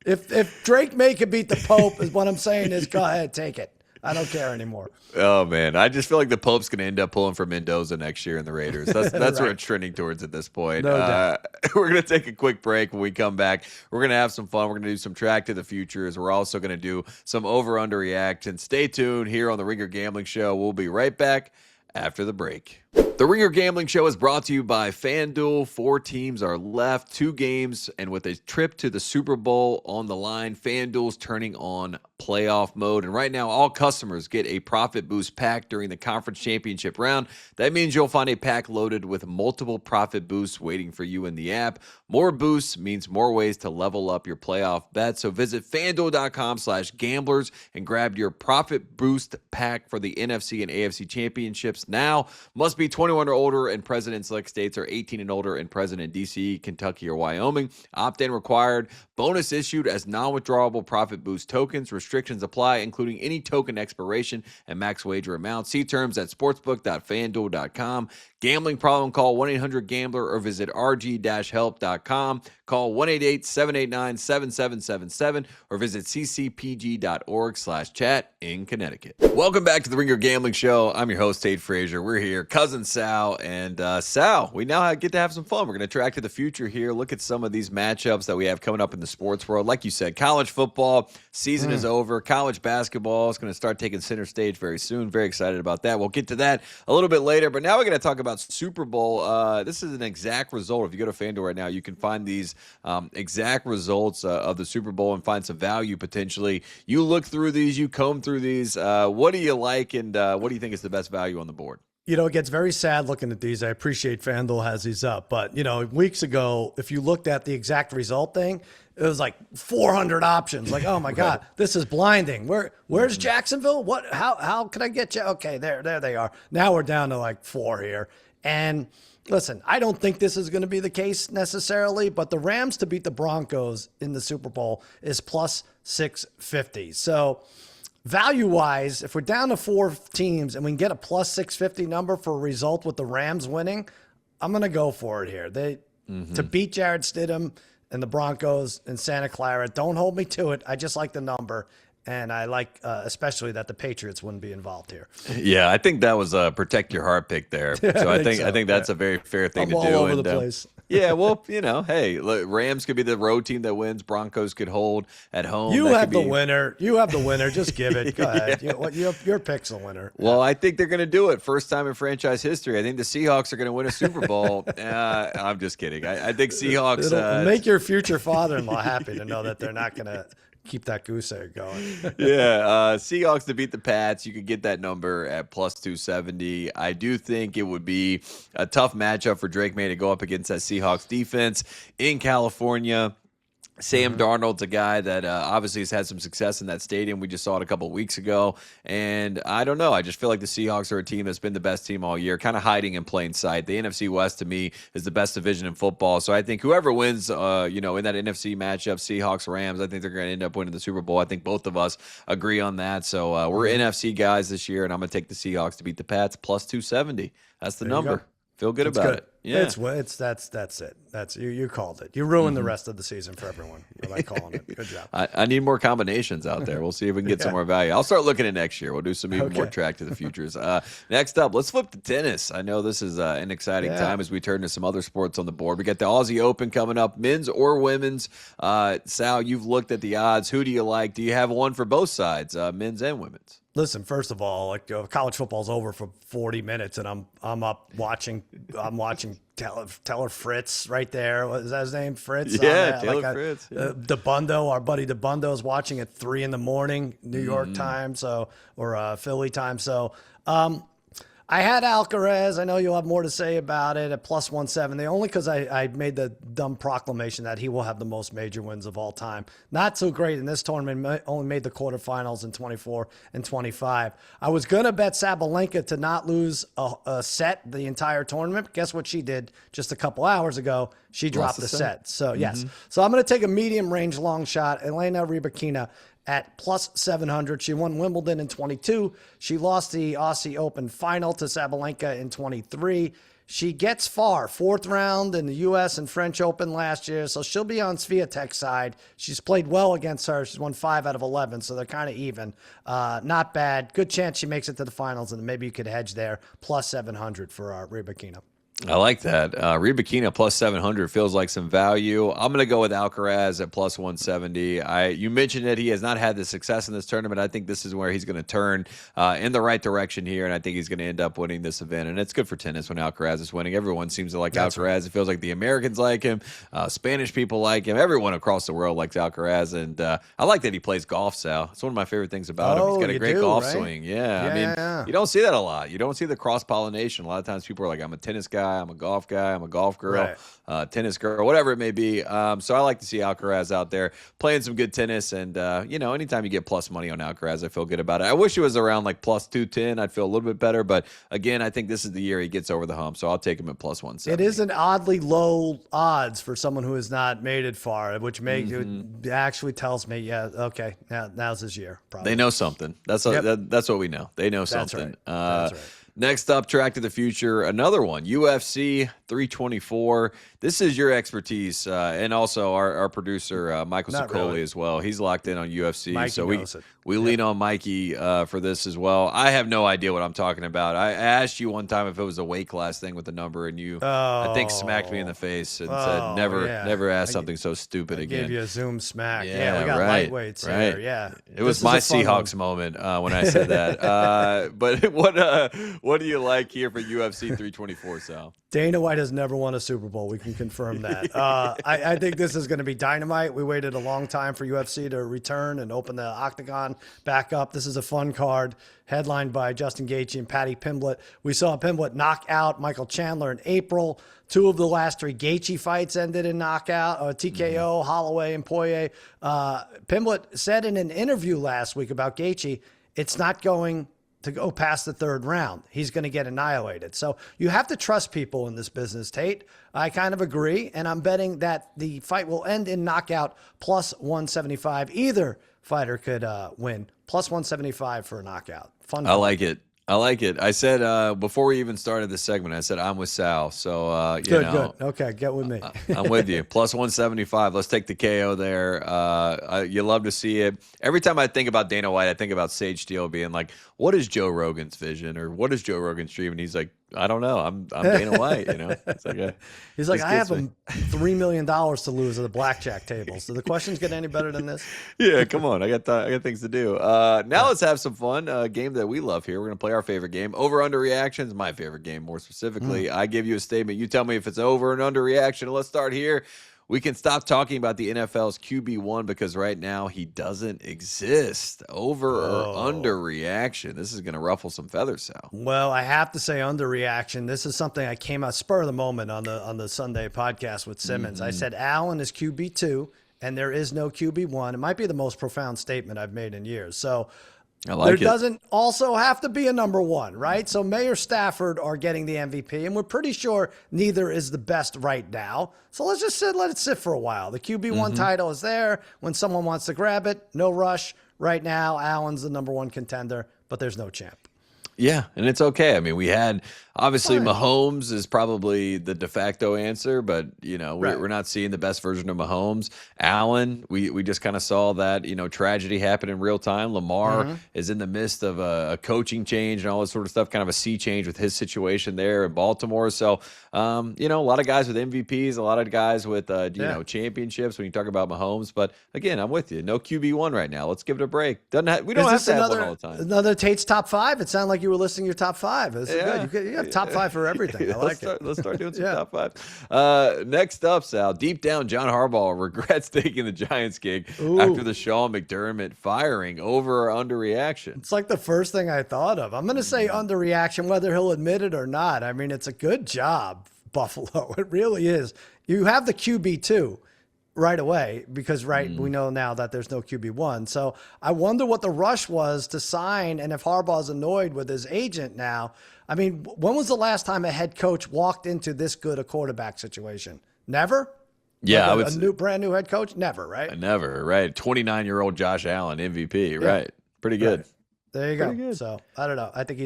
if Drake May could beat the Pope, is what I'm saying is go ahead, take it. I don't care anymore. Oh, man. I just feel like the Pope's going to end up pulling for Mendoza next year in the Raiders. That's right. Where it's trending towards at this point. No doubt. We're going to take a quick break. When we come back, we're going to have some fun. We're going to do some track to the futures. We're also going to do some over-under-reactions. Stay tuned here on the Ringer Gambling Show. We'll be right back after the break. The Ringer Gambling Show is brought to you by FanDuel. 4 teams are left, 2 games, and with a trip to the Super Bowl on the line, FanDuel's turning on playoff mode. And right now, all customers get a profit boost pack during the conference championship round. That means you'll find a pack loaded with multiple profit boosts waiting for you in the app. More boosts means more ways to level up your playoff bet. So visit FanDuel.com/gamblers and grab your profit boost pack for the NFC and AFC championships now. Must be be 21 or older and present in select states, or 18 and older and present in D.C., Kentucky, or Wyoming. Opt-in required. Bonus issued as non-withdrawable profit boost tokens. Restrictions apply, including any token expiration and max wager amount. See terms at sportsbook.fanduel.com. Gambling problem, call 1-800-GAMBLER or visit rg-help.com. Call 1-888-789-7777 or visit ccpg.org/chat in Connecticut. Welcome back to the Ringer Gambling Show. I'm your host, Tate Frazier. We're here, cousin Sal. And Sal, we now get to have some fun. We're going to track to the future here, look at some of these matchups that we have coming up in the sports world. Like you said, college football season is over. College basketball is going to start taking center stage very soon. Very excited about that. We'll get to that a little bit later. But now we're going to talk about Super Bowl. This is an exact result. If you go to FanDuel right now, you can find these exact results of the Super Bowl and find some value potentially. You look through these, you comb through these. What do you like, and what do you think is the best value on the board? You know, it gets very sad looking at these. I appreciate FanDuel has these up. But, you know, weeks ago, if you looked at the exact result thing, it was like 400 options. Like, oh, my God, this is blinding. Where's Jacksonville? How can I get you? Okay, there they are. Now we're down to like 4 here. And listen, I don't think this is going to be the case necessarily, but the Rams to beat the Broncos in the Super Bowl is plus 650. So value-wise, if we're down to 4 teams and we can get a plus 650 number for a result with the Rams winning, I'm going to go for it here. To beat Jared Stidham and the Broncos in Santa Clara, don't hold me to it. I just like the number. And I like especially that the Patriots wouldn't be involved here. Yeah, I think that was a protect your heart pick there. So I think that's a very fair thing to do. All over the place. Yeah, well, you know, hey, look, Rams could be the road team that wins. Broncos could hold at home. You have the winner. You have the winner. Just give it. Go ahead. Your pick's the winner. Well, I think they're going to do it. First time in franchise history. I think the Seahawks are going to win a Super Bowl. I'm just kidding. I think Seahawks. It'll make your future father-in-law happy to know that they're not going to keep that goose egg going. Yeah, Seahawks to beat the Pats. You could get that number at plus 270. I do think it would be a tough matchup for Drake May to go up against that Seahawks defense in California. Sam Darnold's a guy that obviously has had some success in that stadium. We just saw it a couple of weeks ago. And I don't know. I just feel like the Seahawks are a team that's been the best team all year, kind of hiding in plain sight. The NFC West, to me, is the best division in football. So I think whoever wins, in that NFC matchup, Seahawks, Rams, I think they're going to end up winning the Super Bowl. I think both of us agree on that. So we're NFC guys this year, and I'm going to take the Seahawks to beat the Pats, plus 270. That's the number. Feel good about it. Yeah, that's it. That's you called it. You ruined the rest of the season for everyone by calling it. Good job. I need more combinations out there. We'll see if we can get some more value. I'll start looking at next year. We'll do some even more track to the futures. Next up, let's flip to tennis. I know this is an exciting time as we turn to some other sports on the board. We got the Aussie Open coming up, men's or women's. Sal, you've looked at the odds. Who do you like? Do you have one for both sides, men's and women's? Listen, first of all, college football's over for 40 minutes, and I'm up watching. I'm watching Taylor Fritz right there. What is that his name? Fritz. Yeah, Taylor Fritz. Yeah. DeBundo, our buddy DeBundo, is watching at 3 a.m, New York time, or Philly time. So, I had Alcaraz. I know you'll have more to say about it at plus 170, only because I made the dumb proclamation that he will have the most major wins of all time. Not so great in this tournament, only made the quarterfinals in 24 and 25. I was going to bet Sabalenka to not lose a set the entire tournament. Guess what she did just a couple hours ago? She dropped the set. So, yes. So I'm going to take a medium range long shot. Elena Rybakina at plus 700. She won Wimbledon in 22. She lost the Aussie Open final to Sabalenka in 23. She gets far, 4th round in the U.S. and French Open last year, so she'll be on Swiatek's side. She's played well against her. She's won 5 out of 11, so they're kind of even. Not bad. Good chance she makes it to the finals, and maybe you could hedge there. Plus 700 for Rybakina. I like that. Rybakina plus 700 feels like some value. I'm going to go with Alcaraz at plus 170. You mentioned that he has not had the success in this tournament. I think this is where he's going to turn in the right direction here, and I think he's going to end up winning this event. And it's good for tennis when Alcaraz is winning. Everyone seems to like Alcaraz. Right. It feels like the Americans like him. Spanish people like him. Everyone across the world likes Alcaraz. And I like that he plays golf, Sal. It's one of my favorite things about him. He's got a great golf swing. Yeah. I mean, you don't see that a lot. You don't see the cross-pollination. A lot of times people are like, I'm a tennis guy. guy, I'm a golf guy, I'm a golf girl, Right. tennis girl, whatever it may be. So I like to see Alcaraz out there playing some good tennis. And, anytime you get plus money on Alcaraz, I feel good about it. I wish it was around like plus 210. I'd feel a little bit better. But again, I think this is the year he gets over the hump. So I'll take him at plus 170. It is an oddly low odds for someone who has not made it far, which makes it actually tells me, okay, now's his year. Probably. They know something. That's what we know. They know something. That's right. Next up, Track to the Future, another one, UFC 324. This is your expertise, and also our producer, Michael Szokoli as well. He's locked in on UFC, Mikey so knows it. we lean on Mikey for this as well. I have no idea what I'm talking about. I asked you one time if it was a weight class thing with the number, and you, I think, smacked me in the face and said, never ask something so stupid again. Give you a Zoom smack. Yeah, we got lightweights here. Yeah. It was my Seahawks moment when I said that. But what do you like here for UFC 324, Sal? Dana White has never won a Super Bowl. We can confirm that. I think this is going to be dynamite. We waited a long time for UFC to return and open the octagon back up. This is a fun card headlined by Justin Gaethje and Paddy Pimblett. We saw Pimblett knock out Michael Chandler in April. 2 of the last 3 Gaethje fights ended in knockout, TKO, Holloway, and Poirier. Pimblett said in an interview last week about Gaethje, it's not going to go past the 3rd round. He's going to get annihilated. So you have to trust people in this business, Tate. I kind of agree, and I'm betting that the fight will end in knockout plus 175. Either fighter could win. Plus 175 for a knockout. Fun. I like it. I said before we even started this segment, I said I'm with Sal. So good. Okay, get with me. I'm with you. Plus 175. Let's take the KO there. You love to see it. Every time I think about Dana White, I think about Sage Steele being like, "What is Joe Rogan's vision, or what is Joe Rogan's dream?" And he's like, "I don't know. I'm Dana White." It's like he's like, "I have $3 million to lose at the blackjack table." So the questions get any better than this? Yeah, come on. I got things to do. Now let's have some fun. A game that we love here. We're gonna play our favorite game, Over-Underreactions. My favorite game, more specifically. I give you a statement. You tell me if it's over and underreaction. Let's start here. We can stop talking about the NFL's QB1 because right now he doesn't exist. Over or under reaction. This is going to ruffle some feathers, Sal. Well, I have to say underreaction. This is something I came out spur of the moment on the Sunday podcast with Simmons. I said Allen is QB2 and there is no QB1. It might be the most profound statement I've made in years. So there doesn't also have to be a number 1, right? So May or Stafford are getting the MVP, and we're pretty sure neither is the best right now. So let's just let it sit for a while. The QB1 title is there when someone wants to grab it. No rush. Right now, Allen's the number 1 contender, but there's no champ. Yeah, and it's okay. I mean, we had obviously Mahomes is probably the de facto answer, but we're not seeing the best version of Mahomes. Allen, we just kind of saw that tragedy happen in real time. Lamar is in the midst of a coaching change and all this sort of stuff, kind of a sea change with his situation there in Baltimore. So a lot of guys with MVPs, a lot of guys with championships when you talk about Mahomes. But again, I'm with you. No QB1 right now. Let's give it a break. We don't have to have one all the time. Another Tate's top 5. It sounded like you were listing your top 5. This is good. You have top 5 for everything. I like it. Let's start doing some top 5. Next up, Sal, deep down, John Harbaugh regrets taking the Giants gig after the Sean McDermott firing. Over or under reaction? It's like the first thing I thought of. I'm going to say under reaction, whether he'll admit it or not. I mean, it's a good job, Buffalo. It really is. You have the QB2 right away because we know now that there's no QB1. So I wonder what the rush was to sign and if Harbaugh's annoyed with his agent now. I mean, when was the last time a head coach walked into this good a quarterback situation? Never? Yeah, like brand new head coach? Never, right? Never, right? 29-year-old Josh Allen, MVP, right? Pretty good. Right. There you go. So I don't know. I think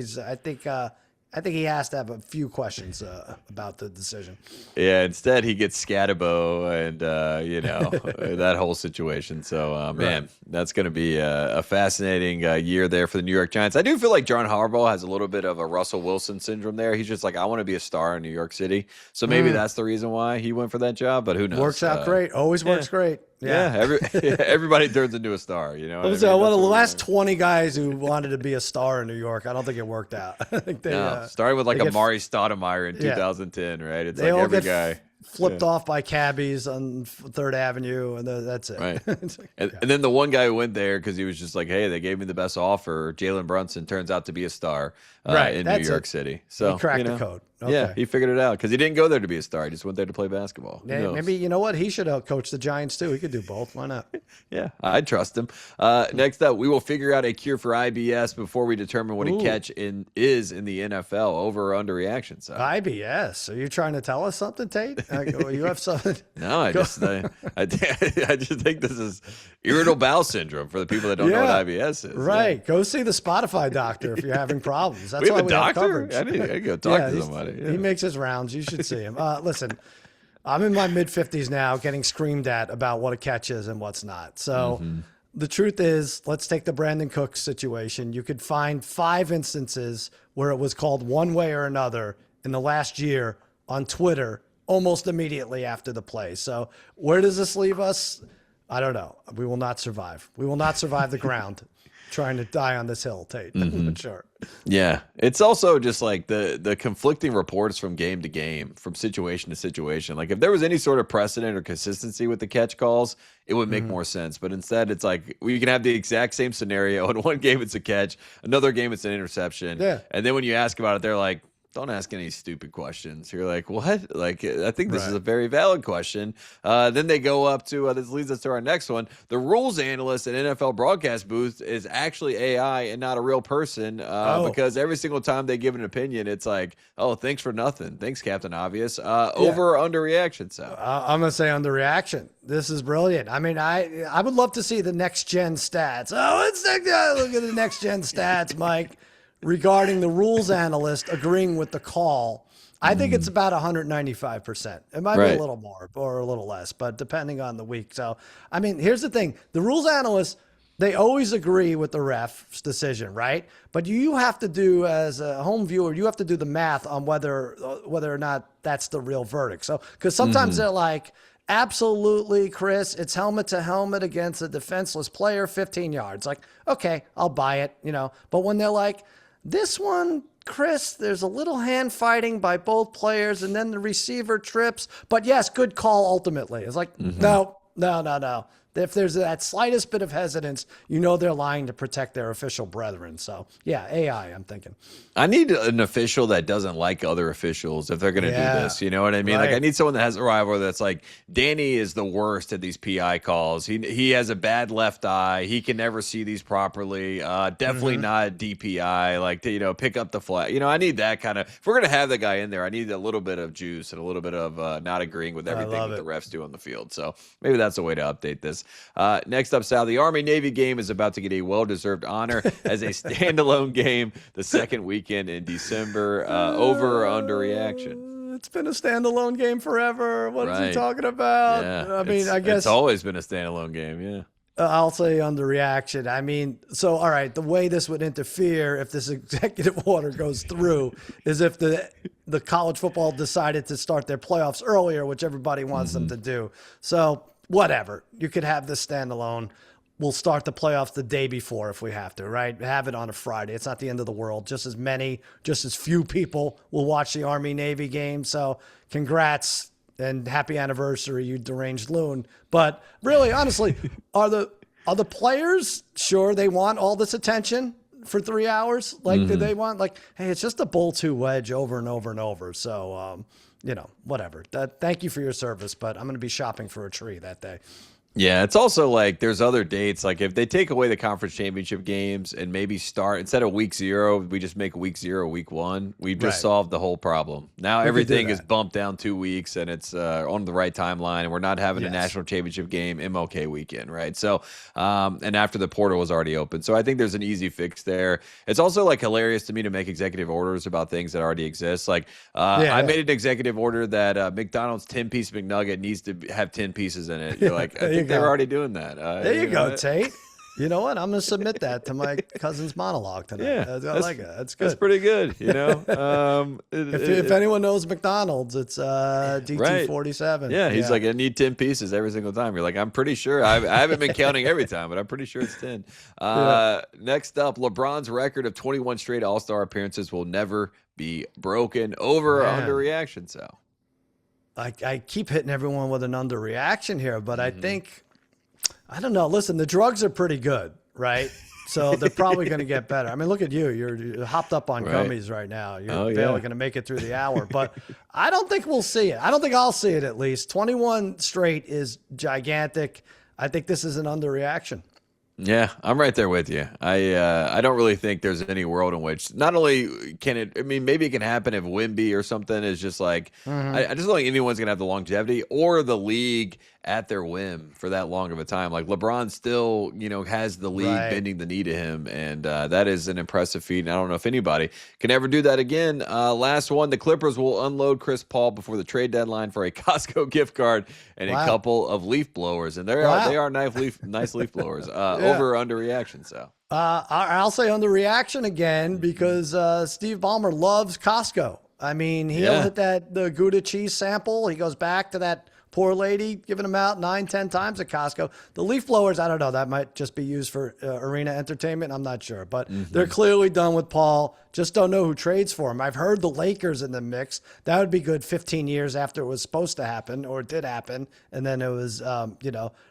he has to have a few questions about the decision. Yeah, instead he gets Scatabo and, that whole situation. So, man, that's going to be a fascinating year there for the New York Giants. I do feel like John Harbaugh has a little bit of a Russell Wilson syndrome there. He's just like, I want to be a star in New York City. So maybe that's the reason why he went for that job, but who knows? Works out great. Always works great. Yeah, everybody turns into a star, One of the last 20 guys who wanted to be a star in New York, I don't think it worked out. I think they started with like Amari Stoudemire in 2010, right? It's they like all every get guy flipped off by cabbies on 3rd Avenue, and that's it. Right. And then the one guy who went there because he was just like, hey, they gave me the best offer. Jalen Brunson turns out to be a star in New York City. So he cracked the code. Okay. Yeah, he figured it out because he didn't go there to be a star. He just went there to play basketball. Yeah, maybe, you know what? He should coach the Giants too. He could do both. Why not? Yeah, I trust him. Next up, we will figure out a cure for IBS before we determine what a catch is in the NFL. Over or underreaction. So. IBS. Are you trying to tell us something, Tate? You have something? No, I just think this is irritable bowel syndrome for the people that don't know what IBS is. Right. Yeah. Go see the Spotify doctor if you're having problems. That's we have why a we doctor? have coverage. I need to go talk to somebody. Yeah. He makes his rounds. You should see him. Listen, I'm in my mid-50s now getting screamed at about what a catch is and what's not. So the truth is, let's take the Brandon Cooks situation. You could find 5 instances where it was called one way or another in the last year on Twitter almost immediately after the play. So where does this leave us? I don't know. We will not survive. We will not survive the ground trying to die on this hill, Tate. For sure. Yeah. It's also just like the conflicting reports from game to game, from situation to situation. Like if there was any sort of precedent or consistency with the catch calls, it would make more sense. But instead, it's like you can have the exact same scenario. In one game, it's a catch. Another game, it's an interception. Yeah. And then when you ask about it, they're like, don't ask any stupid questions. You're like, what? Like, I think this is a very valid question. Then they go up to, this leads us to our next one. The rules analyst at NFL broadcast booth is actually AI and not a real person because every single time they give an opinion, it's like, oh, thanks for nothing. Thanks, Captain Obvious. Over or underreaction, so. I'm going to say underreaction. This is brilliant. I mean, I would love to see the next-gen stats. Oh, look at the next-gen stats, Mike. Regarding the rules analyst agreeing with the call, I think it's about 195%. It might be a little more or a little less, but depending on the week. So, I mean, here's the thing. The rules analysts, they always agree with the ref's decision, right? But you have to do, as a home viewer, you have to do the math on whether or not that's the real verdict. So, because sometimes they're like, absolutely, Chris, it's helmet to helmet against a defenseless player, 15 yards. Like, okay, I'll buy it, But when they're like, this one, Chris, there's a little hand fighting by both players, and then the receiver trips. But yes, good call ultimately. It's like, no. If there's that slightest bit of hesitance, they're lying to protect their official brethren. So, yeah, AI, I'm thinking. I need an official that doesn't like other officials if they're going to do this. You know what I mean? Right. Like, I need someone that has a rival that's like, Danny is the worst at these PI calls. He has a bad left eye. He can never see these properly. Definitely not DPI. Like, pick up the flag. I need that kind of – if we're going to have the guy in there, I need a little bit of juice and a little bit of not agreeing with everything that the refs do on the field. So maybe that's a way to update this. Next up, Sal, the Army-Navy game is about to get a well-deserved honor as a standalone game the second weekend in December. Over or underreaction? It's been a standalone game forever. What is he talking about? Yeah, I mean, I guess it's always been a standalone game, yeah. I'll say underreaction. I mean, so, all right, the way this would interfere if this executive order goes through is if the college football decided to start their playoffs earlier, which everybody wants them to do. So, whatever. You could have this standalone. We'll start the playoffs the day before if we have to, right? Have it on a Friday. It's not the end of the world. Just as few people will watch the Army-Navy game. So congrats and happy anniversary, you deranged loon. But really, honestly, are the players sure they want all this attention for 3 hours? Like, do they want, like, hey, it's just a bull 2 wedge over and over and over. So, whatever. Thank you for your service, but I'm going to be shopping for a tree that day. Yeah, it's also like there's other dates. Like if they take away the conference championship games and maybe start instead of week 0, we just make week 0 week 1. We've just solved the whole problem. Now everything is bumped down 2 weeks and it's on the right timeline. And we're not having a national championship game MLK weekend, right? So, and after the portal was already open, so I think there's an easy fix there. It's also like hilarious to me to make executive orders about things that already exist. Like I made an executive order that McDonald's 10-piece McNugget needs to have 10 pieces in it. You're like, I think they're already doing that. There you go, Tate. You know what? I'm going to submit that to my cousin's monologue tonight. Yeah, I like it. That's good. That's pretty good. If anyone knows McDonald's, it's DT47. Yeah, he's like, I need 10 pieces every single time. You're like, I'm pretty sure. I haven't been counting every time, but I'm pretty sure it's 10. Next up, LeBron's record of 21 straight All-Star appearances will never be broken. Over or underreaction, Sal? I keep hitting everyone with an underreaction here, but I think, I don't know. Listen, the drugs are pretty good, right? So they're probably going to get better. I mean, look at you. You're hopped up on gummies right now. You're barely going to make it through the hour. But I don't think we'll see it. I don't think I'll see it at least. 21 straight is gigantic. I think this is an underreaction. Yeah, I'm right there with you. I don't really think there's any world in which not only can it, I mean, maybe it can happen if Wemby or something is just like, I just don't think anyone's going to have the longevity or the league at their whim for that long of a time. Like LeBron still, has the league bending the knee to him. And that is an impressive feat. And I don't know if anybody can ever do that again. Last one, the Clippers will unload Chris Paul before the trade deadline for a Costco gift card and a couple of leaf blowers. And they are nice leaf blowers. Over-Underreaction, so. I'll say underreaction again because Steve Ballmer loves Costco. I mean, he'll hit the Gouda cheese sample. He goes back to that poor lady giving them out 9-10 times at Costco. The leaf blowers, I don't know. That might just be used for arena entertainment. I'm not sure. But they're clearly done with Paul. Just don't know who trades for him. I've heard the Lakers in the mix. That would be good 15 years after it was supposed to happen or it did happen. And then it was,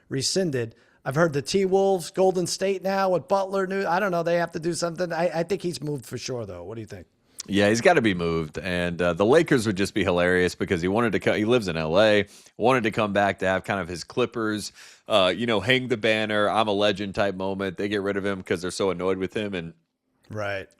rescinded. I've heard the T-Wolves, Golden State now with Butler. I don't know. They have to do something. I think he's moved for sure, though. What do you think? Yeah, he's got to be moved. And the Lakers would just be hilarious because he wanted to he lives in L.A., wanted to come back to have kind of his Clippers, hang the banner, I'm a legend type moment. They get rid of him because they're so annoyed with him. And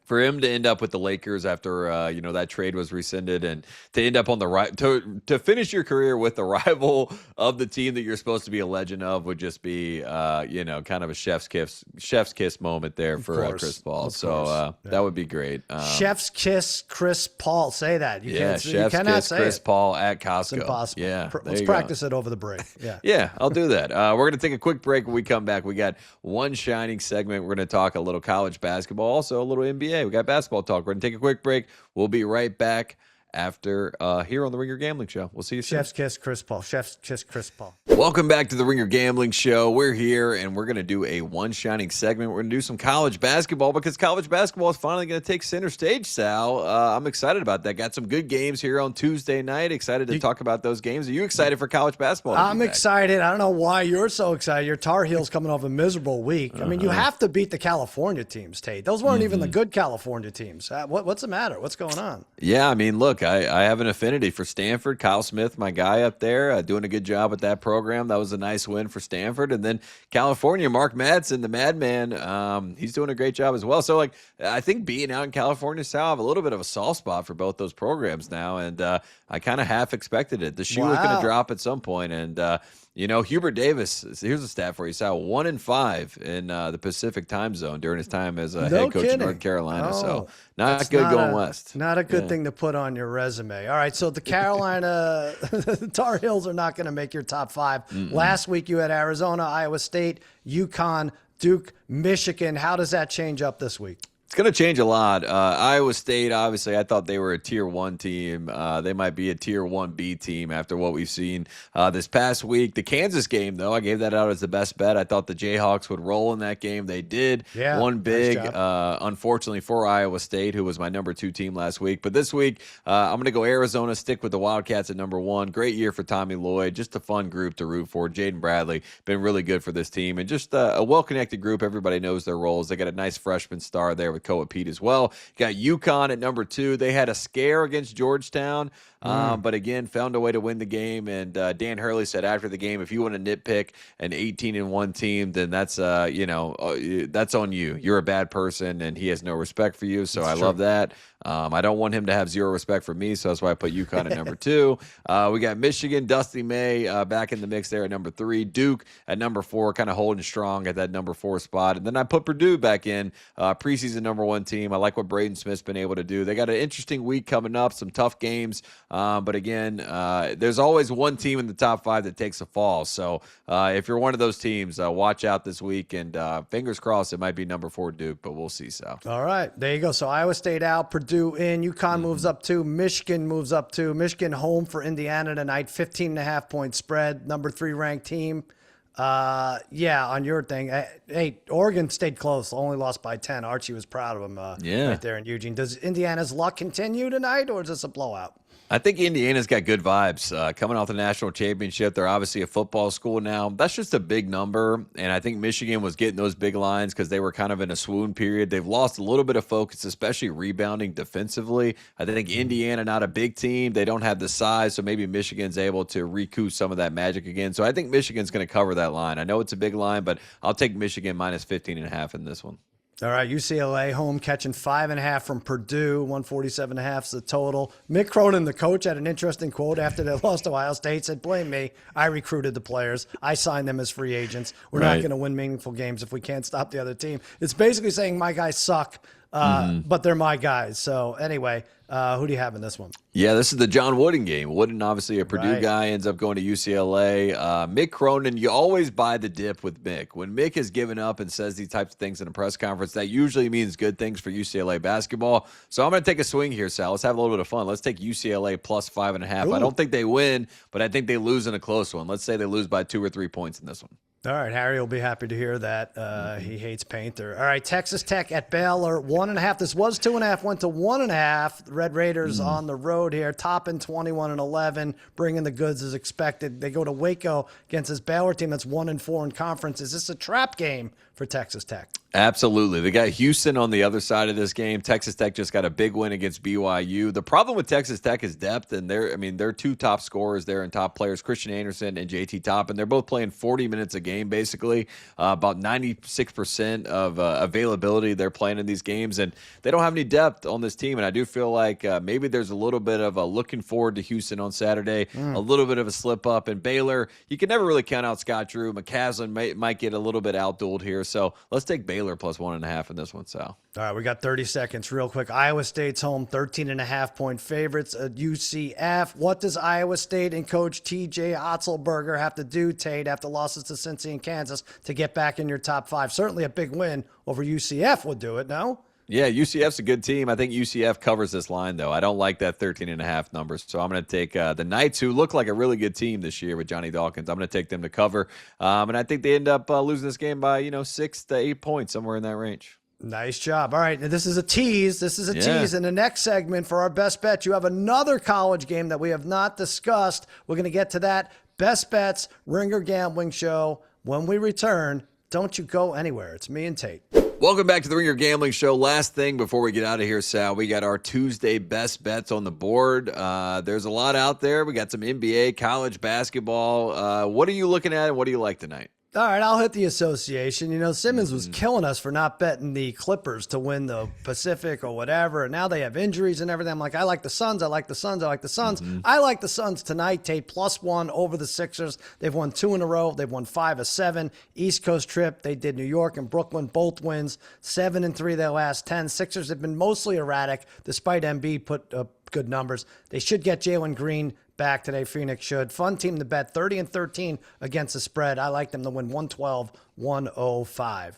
for him to end up with the Lakers after that trade was rescinded and to end up on the to finish your career with the rival of the team that you're supposed to be a legend of would just be kind of a chef's kiss moment there for Chris Paul. So that would be great. Chef's kiss Chris Paul. Say that. Chef's kiss Chris Paul at Costco. It's impossible. Yeah, let's practice it over the break. Yeah, I'll do that. We're going to take a quick break. When we come back, we got one shining segment. We're going to talk a little college basketball, also a little NBA. We got basketball talk. We're going to take a quick break. We'll be right back after here on the Ringer Gambling Show. We'll see you soon. Chef's kiss Chris Paul. Chef's kiss Chris Paul. Welcome back to the Ringer Gambling Show. We're here, and we're going to do a one shining segment. We're going to do some college basketball because college basketball is finally going to take center stage, Sal. I'm excited about that. Got some good games here on Tuesday night. Excited to talk about those games. Are you excited for college basketball? I'm excited. I don't know why you're so excited. Your Tar Heels coming off a miserable week. I mean, you have to beat the California teams, Tate. Those weren't even the good California teams. What's the matter? What's going on? Yeah, I mean, look, I have an affinity for Stanford. Kyle Smith, my guy up there, doing a good job with that program. That was a nice win for Stanford. And then California, Mark Madsen, the madman, he's doing a great job as well. So, I think being out in California, Sal, I have a little bit of a soft spot for both those programs now. And I kind of half expected it. The shoe was going to drop at some point. And, Hubert Davis, here's a stat for you, Sal, 1-5 in the Pacific time zone during his time as a head coach in North Carolina. So not good going west. Not a good thing to put on your resume. All right, so the Carolina Tar Heels are not going to make your top five. Last week you had Arizona, Iowa State, UConn, Duke, Michigan. How does that change up this week? It's going to change a lot. Iowa State, obviously, I thought they were a Tier 1 team. They might be a Tier 1B team after what we've seen this past week. The Kansas game, though, I gave that out as the best bet. I thought the Jayhawks would roll in that game. They did. Yeah, One big, unfortunately, for Iowa State, who was my number 2 team last week. But this week, I'm going to go Arizona, stick with the Wildcats at number 1. Great year for Tommy Lloyd. Just a fun group to root for. Jaden Bradley, been really good for this team. And just a well-connected group. Everybody knows their roles. They got a nice freshman star there with Koa Pete as well. Got UConn at number 2. They had a scare against Georgetown, but again, found a way to win the game. And Dan Hurley said after the game, if you want to nitpick an 18-1 team, then that's that's on you. You're a bad person, and he has no respect for you. So I love that. I don't want him to have zero respect for me, so that's why I put UConn at number 2. We got Michigan, Dusty May back in the mix there at number 3. Duke at number 4, kind of holding strong at that number 4 spot. And then I put Purdue back in, preseason number 1 team. I like what Braden Smith's been able to do. They got an interesting week coming up, some tough games. But again, there's always one team in the top 5 that takes a fall. So if you're one of those teams, watch out this week. And fingers crossed it might be number 4 Duke, but we'll see. So all right, there you go. So Iowa State out, Purdue in, UConn moves up 2, Michigan moves up 2. Michigan home for Indiana tonight, 15.5 point spread, number 3 ranked team. On your thing, hey, Oregon stayed close, only lost by 10. Archie was proud of him right there in Eugene. Does Indiana's luck continue tonight, or is this a blowout? I think Indiana's got good vibes. Coming off the national championship, they're obviously a football school now. That's just a big number, and I think Michigan was getting those big lines because they were kind of in a swoon period. They've lost a little bit of focus, especially rebounding defensively. I think Indiana, not a big team. They don't have the size, so maybe Michigan's able to recoup some of that magic again. So I think Michigan's going to cover that line. I know it's a big line, but I'll take Michigan minus 15.5 in this one. All right, UCLA home catching 5.5 from Purdue, 147.5 is the total. Mick Cronin, the coach, had an interesting quote after they lost to Ohio State, said, blame me. I recruited the players. I signed them as free agents. We're not going to win meaningful games if we can't stop the other team. It's basically saying my guys suck, but they're my guys. So anyway, who do you have in this one? Yeah, this is the John Wooden game. Wooden, obviously a Purdue guy, ends up going to UCLA. Mick Cronin, you always buy the dip with Mick. When Mick has given up and says these types of things in a press conference, that usually means good things for UCLA basketball. So I'm going to take a swing here, Sal. Let's have a little bit of fun. Let's take UCLA plus 5.5. Ooh. I don't think they win, but I think they lose in a close one. Let's say they lose by 2 or 3 points in this one. All right, Harry will be happy to hear that. He hates Painter. All right, Texas Tech at Baylor, 1.5. This was 2.5, went to 1.5. The Red Raiders on the road here, topping 21-11, bringing the goods as expected. They go to Waco against this Baylor team that's 1-4 in conference. Is this a trap game for Texas Tech? Absolutely. They got Houston on the other side of this game. Texas Tech just got a big win against BYU. The problem with Texas Tech is depth, and they're two top scorers there and top players, Christian Anderson and JT Toppin. They're both playing 40 minutes a game, basically. About 96% of availability they're playing in these games, and they don't have any depth on this team. And I do feel like maybe there's a little bit of a looking forward to Houston on Saturday, a little bit of a slip up. And Baylor, you can never really count out Scott Drew. McCaslin might get a little bit outdueled here. So let's take Baylor plus 1.5 in this one, Sal. All right, we got 30 seconds real quick. Iowa State's home, 13.5-point favorites at UCF. What does Iowa State and coach TJ Otzelberger have to do, Tate, after losses to Cincy and Kansas to get back in your top 5? Certainly a big win over UCF would do it, no? Yeah, UCF's a good team. I think UCF covers this line, though. I don't like that 13.5 numbers, so I'm going to take the Knights, who look like a really good team this year with Johnny Dawkins. I'm going to take them to cover, and I think they end up losing this game by 6 to 8 points, somewhere in that range. Nice job. All right, this is a tease. Tease. In the next segment for our best bet, you have another college game that we have not discussed. We're going to get to that. Best Bets, Ringer Gambling Show. When we return, don't you go anywhere. It's me and Tate. Welcome back to the Ringer Gambling Show. Last thing before we get out of here, Sal, we got our Tuesday best bets on the board. There's a lot out there. We got some NBA, college basketball. What are you looking at, and what do you like tonight? All right, I'll hit the association. Simmons was killing us for not betting the Clippers to win the Pacific or whatever, and now they have injuries and everything. I'm like, I like the Suns. I like the Suns tonight. Tate +1 over the Sixers. They've won 2 in a row. They've won 5 of 7. East Coast trip, they did New York and Brooklyn, both wins. 7-3 their last 10. Sixers have been mostly erratic, despite Embiid put up good numbers. They should get Jalen Green back today. Phoenix should. Fun team to bet, 30-13 against the spread. I like them to win 112-105.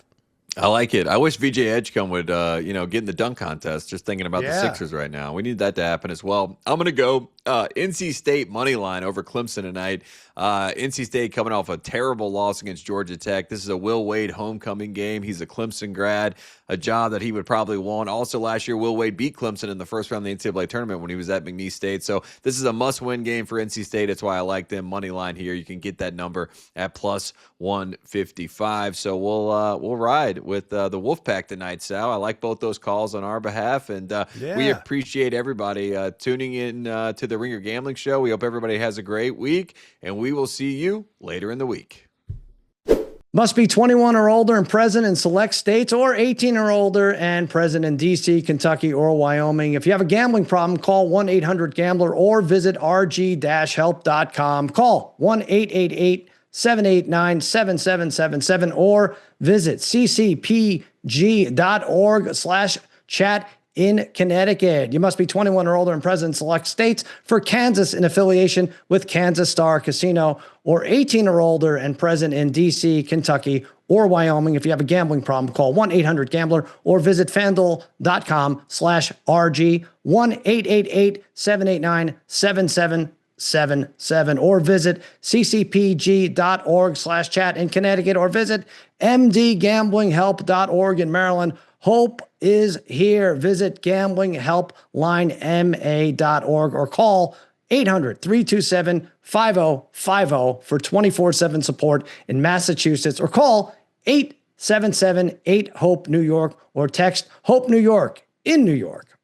I like it. I wish VJ Edgecombe would, get in the dunk contest. Just thinking about the Sixers right now. We need that to happen as well. I'm going to go NC State money line over Clemson tonight. NC State coming off a terrible loss against Georgia Tech. This is a Will Wade homecoming game. He's a Clemson grad, a job that he would probably want. Also, last year, Will Wade beat Clemson in the first round of the NCAA tournament when he was at McNeese State. So this is a must-win game for NC State. That's why I like them money line here. You can get that number at plus 155. So we'll ride with the Wolfpack tonight, Sal. I like both those calls on our behalf, and we appreciate everybody tuning in to the Ringer Gambling Show. We hope everybody has a great week, and we will see you later in the week. Must be 21 or older and present in select states, or 18 or older and present in D.C., Kentucky, or Wyoming. If you have a gambling problem, call 1-800-GAMBLER or visit rg-help.com. Call 1-888-789-7777 or visit ccpg.org/chat in Connecticut. You must be 21 or older and present in select states. For Kansas, in affiliation with Kansas Star Casino, or 18 or older and present in D.C., Kentucky, or Wyoming. If you have a gambling problem, call 1-800-GAMBLER or visit fanduel.com/RG, 1-888-789-7777 or visit ccpg.org/chat in Connecticut, or visit mdgamblinghelp.org in Maryland, Hope is here. Visit gamblinghelplinema.org or call 800-327-5050 for 24/7 support in Massachusetts, or call 877-8-HOPE-NEW YORK or text HOPE New York in New York